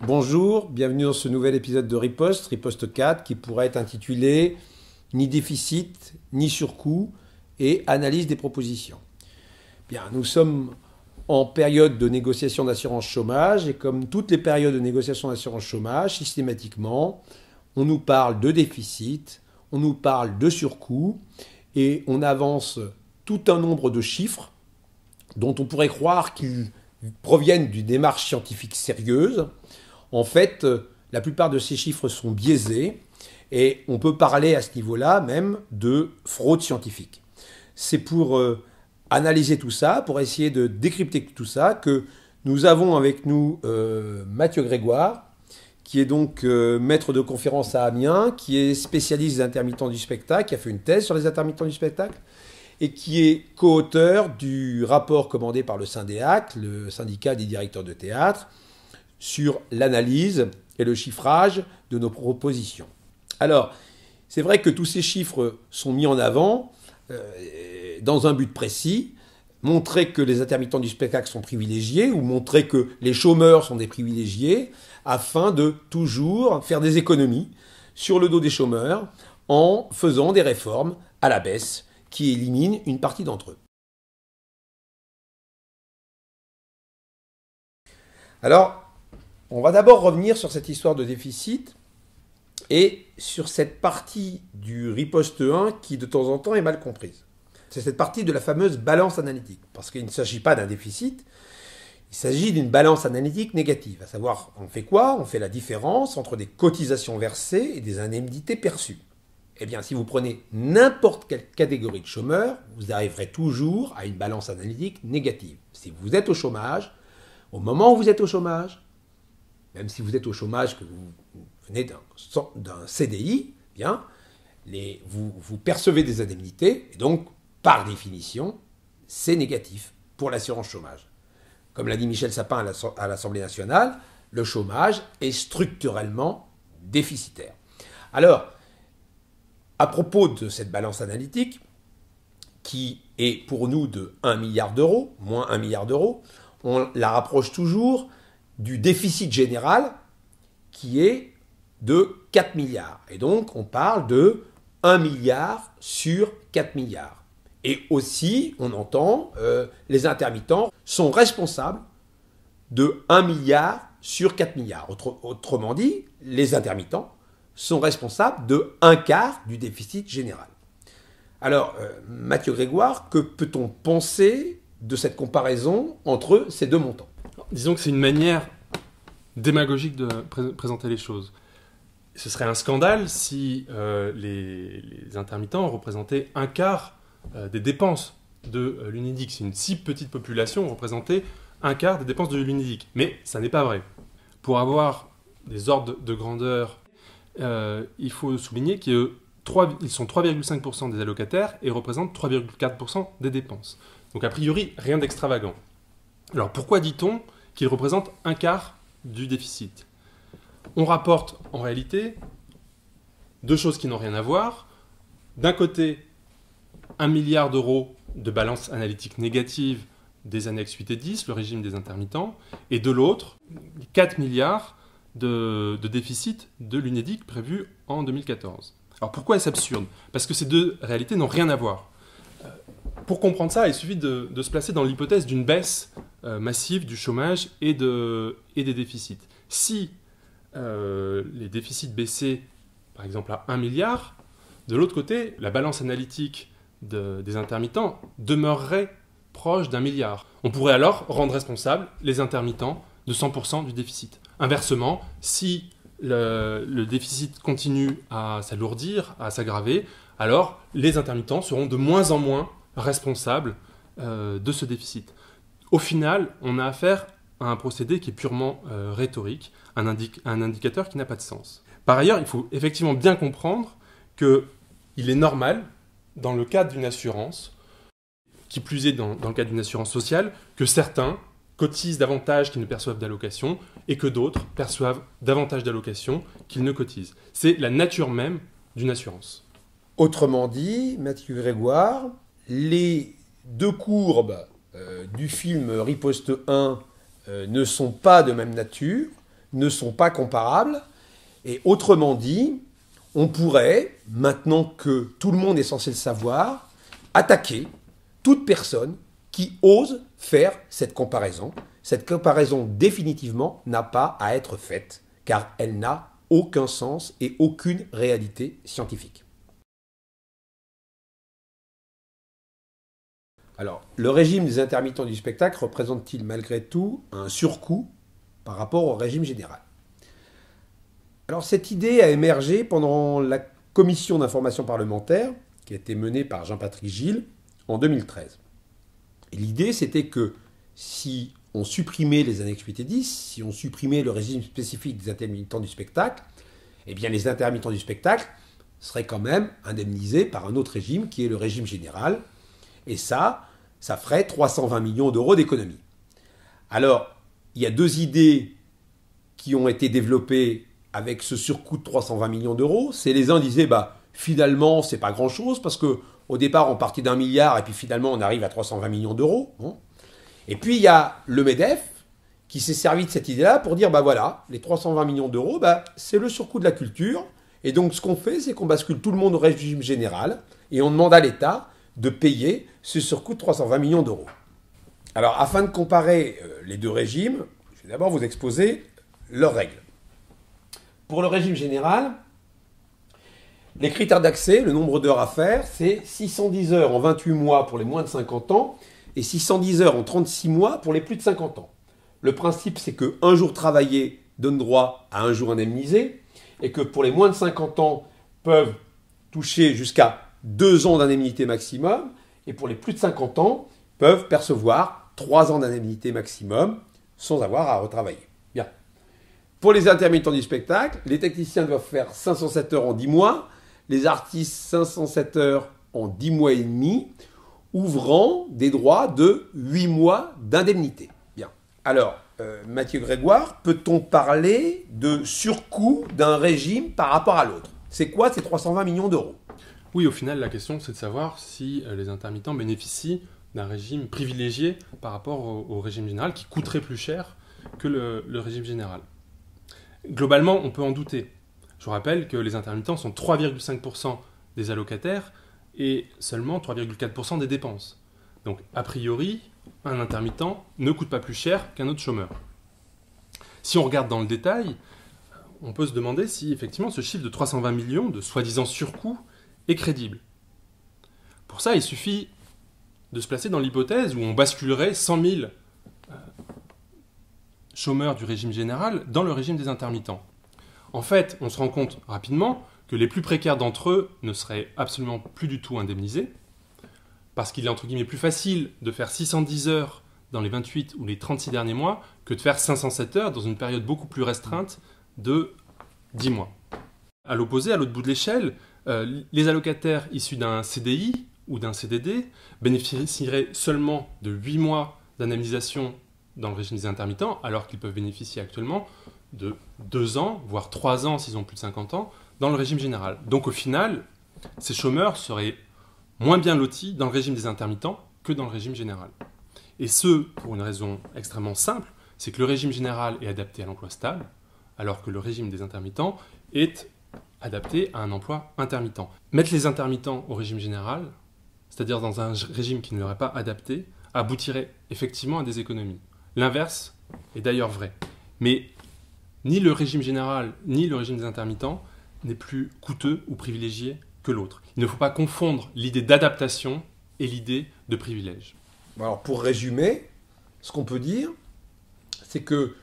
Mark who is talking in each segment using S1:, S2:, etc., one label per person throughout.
S1: Bonjour, bienvenue dans ce nouvel épisode de Riposte, Riposte 4, qui pourrait être intitulé « Ni déficit, ni surcoût et analyse des propositions ». Bien, nous sommes en période de négociation d'assurance chômage et comme toutes les périodes de négociation d'assurance chômage, systématiquement, on nous parle de déficit, on nous parle de surcoût et on avance tout un nombre de chiffres dont on pourrait croire qu'ils proviennent d'une démarche scientifique sérieuse. En fait, la plupart de ces chiffres sont biaisés et on peut parler à ce niveau-là même de fraude scientifique. C'est pour analyser tout ça, pour essayer de décrypter tout ça, que nous avons avec nous Mathieu Grégoire, qui est donc maître de conférence à Amiens, qui est spécialiste des intermittents du spectacle, qui a fait une thèse sur les intermittents du spectacle, et qui est co-auteur du rapport commandé par le Syndéac, le syndicat des directeurs de théâtre, sur l'analyse et le chiffrage de nos propositions. Alors, c'est vrai que tous ces chiffres sont mis en avant dans un but précis, montrer que les intermittents du spectacle sont privilégiés ou montrer que les chômeurs sont des privilégiés afin de toujours faire des économies sur le dos des chômeurs en faisant des réformes à la baisse qui éliminent une partie d'entre eux. Alors, on va d'abord revenir sur cette histoire de déficit et sur cette partie du riposte 1 qui de temps en temps est mal comprise. C'est cette partie de la fameuse balance analytique. Parce qu'il ne s'agit pas d'un déficit, il s'agit d'une balance analytique négative. À savoir, on fait quoi? On fait la différence entre des cotisations versées et des indemnités perçues. Eh bien, si vous prenez n'importe quelle catégorie de chômeurs, vous arriverez toujours à une balance analytique négative. Si vous êtes au chômage, au moment où vous êtes au chômage, même si vous êtes au chômage, que vous venez d'un CDI, bien, vous percevez des indemnités, et donc, par définition, c'est négatif pour l'assurance chômage. Comme l'a dit Michel Sapin à l'Assemblée nationale, le chômage est structurellement déficitaire. Alors, à propos de cette balance analytique, qui est pour nous de 1 milliard d'euros, moins 1 milliard d'euros, on la rapproche toujours du déficit général qui est de 4 milliards. Et donc, on parle de 1 milliard sur 4 milliards. Et aussi, on entend, les intermittents sont responsables de 1 milliard sur 4 milliards. Autrement dit, les intermittents sont responsables de un quart du déficit général. Alors, Mathieu Grégoire, que peut-on penser de cette comparaison entre ces deux montants?
S2: Disons que c'est une manière démagogique de présenter les choses. Ce serait un scandale si les intermittents représentaient un quart des dépenses de l'Unédic. Si une si petite population représentait un quart des dépenses de l'Unédic. Mais ça n'est pas vrai. Pour avoir des ordres de grandeur, il faut souligner qu'ils sont 3,5% des allocataires et représentent 3,4% des dépenses. Donc a priori, rien d'extravagant. Alors pourquoi dit-on qu'ils représentent un quart du déficit? On rapporte en réalité deux choses qui n'ont rien à voir. D'un côté, 1 milliard d'euros de balance analytique négative des annexes 8 et 10, le régime des intermittents, et de l'autre, 4 milliards de déficit de l'Unédic prévu en 2014. Alors pourquoi est-ce absurde? Parce que ces deux réalités n'ont rien à voir. Pour comprendre ça, il suffit de se placer dans l'hypothèse d'une baisse massive du chômage et des déficits. Si les déficits baissaient, par exemple, à 1 milliard, de l'autre côté, la balance analytique des intermittents demeurerait proche d'1 milliard. On pourrait alors rendre responsables les intermittents de 100% du déficit. Inversement, si le déficit continue à s'alourdir, à s'aggraver, alors les intermittents seront de moins en moins responsables de ce déficit. Au final, on a affaire à un procédé qui est purement rhétorique, un indicateur qui n'a pas de sens. Par ailleurs, il faut effectivement bien comprendre qu'il est normal, dans le cadre d'une assurance, qui plus est dans le cadre d'une assurance sociale, que certains cotisent davantage qu'ils ne perçoivent d'allocations et que d'autres perçoivent davantage d'allocations qu'ils ne cotisent. C'est la nature même d'une assurance.
S1: Autrement dit, Mathieu Grégoire, les deux courbes du film Riposte 1 ne sont pas de même nature, ne sont pas comparables. Et autrement dit, on pourrait, maintenant que tout le monde est censé le savoir, attaquer toute personne qui ose faire cette comparaison. Cette comparaison, définitivement, n'a pas à être faite, car elle n'a aucun sens et aucune réalité scientifique. Alors, le régime des intermittents du spectacle représente-t-il malgré tout un surcoût par rapport au régime général? Alors, cette idée a émergé pendant la commission d'information parlementaire qui a été menée par Jean-Patrick Gille en 2013. Et l'idée, c'était que si on supprimait les annexes 8 et 10, si on supprimait le régime spécifique des intermittents du spectacle, eh bien les intermittents du spectacle seraient quand même indemnisés par un autre régime qui est le régime général. Et ça ferait 320 millions d'euros d'économie. Alors, il y a deux idées qui ont été développées avec ce surcoût de 320 millions d'euros. C'est les uns disaient, finalement, c'est pas grand-chose, parce qu'au départ, on partait d'1 milliard, et puis finalement, on arrive à 320 millions d'euros. Et puis, il y a le MEDEF, qui s'est servi de cette idée-là pour dire, voilà, les 320 millions d'euros, c'est le surcoût de la culture. Et donc, ce qu'on fait, c'est qu'on bascule tout le monde au régime général, et on demande à l'État de payer ce surcoût de 320 millions d'euros. Alors, afin de comparer les deux régimes, je vais d'abord vous exposer leurs règles. Pour le régime général, les critères d'accès, le nombre d'heures à faire, c'est 610 heures en 28 mois pour les moins de 50 ans et 610 heures en 36 mois pour les plus de 50 ans. Le principe, c'est qu'un jour travaillé donne droit à un jour indemnisé et que pour les moins de 50 ans peuvent toucher jusqu'à 2 ans d'indemnité maximum et pour les plus de 50 ans peuvent percevoir 3 ans d'indemnité maximum sans avoir à retravailler. Bien. Pour les intermittents du spectacle, les techniciens doivent faire 507 heures en 10 mois, les artistes 507 heures en 10 mois et demi, ouvrant des droits de 8 mois d'indemnité. Bien. Alors, Mathieu Grégoire, peut-on parler de surcoût d'un régime par rapport à l'autre? C'est quoi ces 320 millions d'euros?
S2: Oui, au final, la question, c'est de savoir si les intermittents bénéficient d'un régime privilégié par rapport au régime général, qui coûterait plus cher que le régime général. Globalement, on peut en douter. Je vous rappelle que les intermittents sont 3,5% des allocataires et seulement 3,4% des dépenses. Donc, a priori, un intermittent ne coûte pas plus cher qu'un autre chômeur. Si on regarde dans le détail, on peut se demander si effectivement ce chiffre de 320 millions de soi-disant surcoût est crédible. Pour ça, il suffit de se placer dans l'hypothèse où on basculerait 100 000 chômeurs du régime général dans le régime des intermittents. En fait, on se rend compte rapidement que les plus précaires d'entre eux ne seraient absolument plus du tout indemnisés, parce qu'il est entre guillemets plus facile de faire 610 heures dans les 28 ou les 36 derniers mois que de faire 507 heures dans une période beaucoup plus restreinte de 10 mois. À l'opposé, à l'autre bout de l'échelle, les allocataires issus d'un CDI ou d'un CDD bénéficieraient seulement de 8 mois d'indemnisation dans le régime des intermittents, alors qu'ils peuvent bénéficier actuellement de 2 ans, voire 3 ans s'ils ont plus de 50 ans, dans le régime général. Donc au final, ces chômeurs seraient moins bien lotis dans le régime des intermittents que dans le régime général. Et ce, pour une raison extrêmement simple, c'est que le régime général est adapté à l'emploi stable, alors que le régime des intermittents est adapté à un emploi intermittent. Mettre les intermittents au régime général, c'est-à-dire dans un régime qui ne leur est pas adapté, aboutirait effectivement à des économies. L'inverse est d'ailleurs vrai. Mais ni le régime général, ni le régime des intermittents n'est plus coûteux ou privilégié que l'autre. Il ne faut pas confondre l'idée d'adaptation et l'idée de privilège.
S1: Alors pour résumer, ce qu'on peut dire, c'est que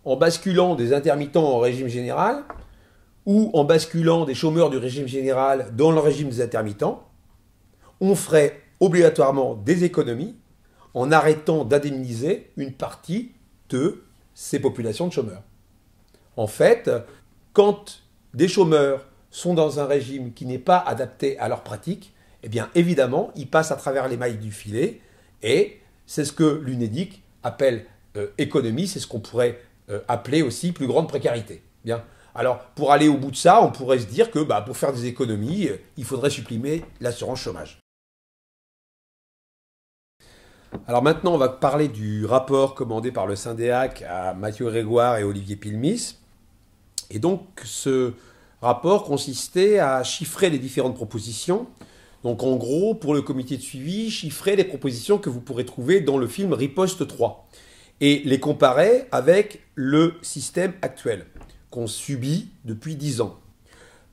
S1: en basculant des intermittents en régime général, ou en basculant des chômeurs du régime général dans le régime des intermittents, on ferait obligatoirement des économies en arrêtant d'indemniser une partie de ces populations de chômeurs. En fait, quand des chômeurs sont dans un régime qui n'est pas adapté à leurs pratiques, eh bien évidemment, ils passent à travers les mailles du filet et c'est ce que l'UNEDIC appelle économie, c'est ce qu'on pourrait appeler aussi plus grande précarité. Bien. Alors, pour aller au bout de ça, on pourrait se dire que pour faire des économies, il faudrait supprimer l'assurance chômage. Alors maintenant, on va parler du rapport commandé par le Syndéac à Mathieu Grégoire et Olivier Pilmis. Et donc ce rapport consistait à chiffrer les différentes propositions. Donc en gros, pour le comité de suivi, chiffrer les propositions que vous pourrez trouver dans le film Riposte 3 et les comparer avec le système actuel qu'on subit depuis 10 ans.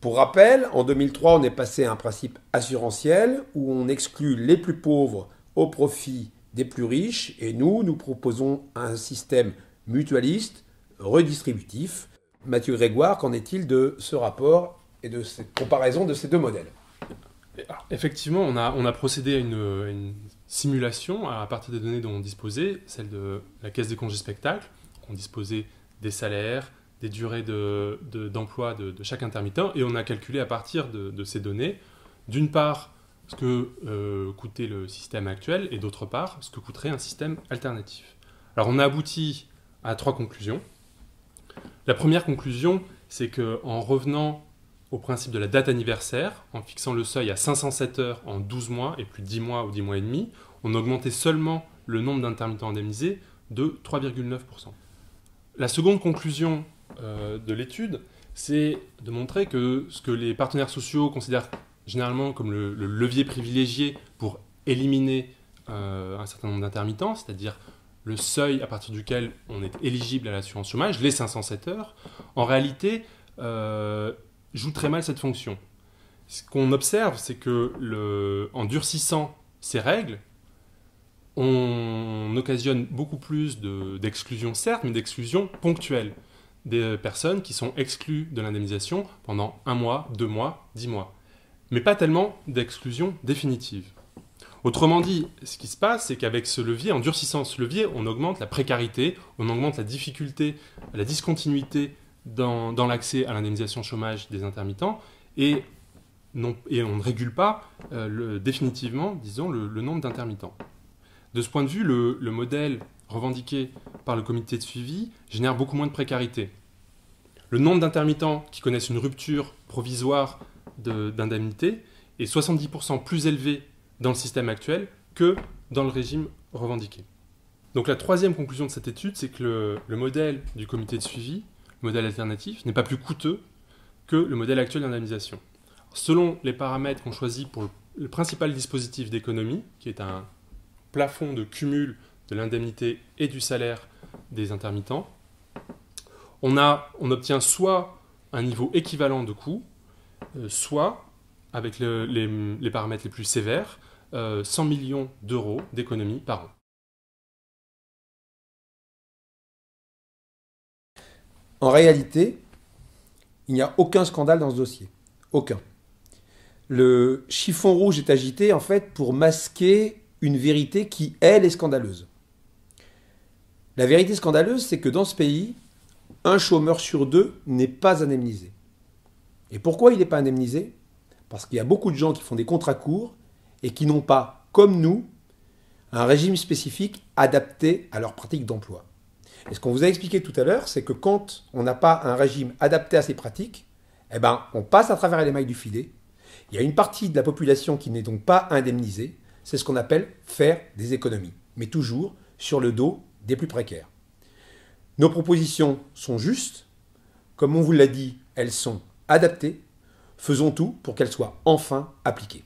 S1: Pour rappel, en 2003, on est passé à un principe assurantiel où on exclut les plus pauvres au profit des plus riches et nous proposons un système mutualiste, redistributif. Mathieu Grégoire, qu'en est-il de ce rapport et de cette comparaison de ces deux modèles ?
S2: Alors, effectivement, on a procédé à une simulation à partir des données dont on disposait, celle de la caisse des congés spectacles. On disposait des salaires, des durées d'emploi de chaque intermittent, et on a calculé à partir de ces données, d'une part, ce que coûtait le système actuel, et d'autre part, ce que coûterait un système alternatif. Alors, on a abouti à 3 conclusions. La première conclusion, c'est qu'en revenant au principe de la date anniversaire, en fixant le seuil à 507 heures en 12 mois et plus 10 mois ou 10 mois et demi, on augmentait seulement le nombre d'intermittents indemnisés de 3,9%. La seconde conclusion de l'étude, c'est de montrer que ce que les partenaires sociaux considèrent généralement comme le levier privilégié pour éliminer un certain nombre d'intermittents, c'est-à-dire le seuil à partir duquel on est éligible à l'assurance chômage, les 507 heures, en réalité, joue très mal cette fonction. Ce qu'on observe, c'est que en durcissant ces règles, on occasionne beaucoup plus d'exclusions, certes, mais d'exclusions ponctuelles. Des personnes qui sont exclues de l'indemnisation pendant 1 mois, 2 mois, 10 mois. Mais pas tellement d'exclusions définitives. Autrement dit, ce qui se passe, c'est qu'avec ce levier, en durcissant ce levier, on augmente la précarité, on augmente la difficulté, la discontinuité dans l'accès à l'indemnisation chômage des intermittents, et on ne régule pas définitivement, disons, le nombre d'intermittents. De ce point de vue, le modèle revendiqué par le comité de suivi génère beaucoup moins de précarité. Le nombre d'intermittents qui connaissent une rupture provisoire d'indemnité est 70% plus élevé dans le système actuel que dans le régime revendiqué. Donc la troisième conclusion de cette étude, c'est que le modèle du comité de suivi, le modèle alternatif, n'est pas plus coûteux que le modèle actuel d'indemnisation. Selon les paramètres qu'on choisit pour le principal dispositif d'économie, qui est un plafond de cumul de l'indemnité et du salaire des intermittents, on obtient soit un niveau équivalent de coût, soit, avec les paramètres les plus sévères, 100 millions d'euros d'économie par an.
S1: En réalité, il n'y a aucun scandale dans ce dossier. Aucun. Le chiffon rouge est agité en fait pour masquer une vérité qui, elle, est scandaleuse. La vérité scandaleuse, c'est que dans ce pays, un chômeur sur 2 n'est pas indemnisé. Et pourquoi il n'est pas indemnisé ? Parce qu'il y a beaucoup de gens qui font des contrats courts et qui n'ont pas, comme nous, un régime spécifique adapté à leur pratique d'emploi. Et ce qu'on vous a expliqué tout à l'heure, c'est que quand on n'a pas un régime adapté à ces pratiques, eh ben, on passe à travers les mailles du filet. Il y a une partie de la population qui n'est donc pas indemnisée. C'est ce qu'on appelle faire des économies, mais toujours sur le dos des plus précaires. Nos propositions sont justes. Comme on vous l'a dit, elles sont adaptées. Faisons tout pour qu'elles soient enfin appliquées.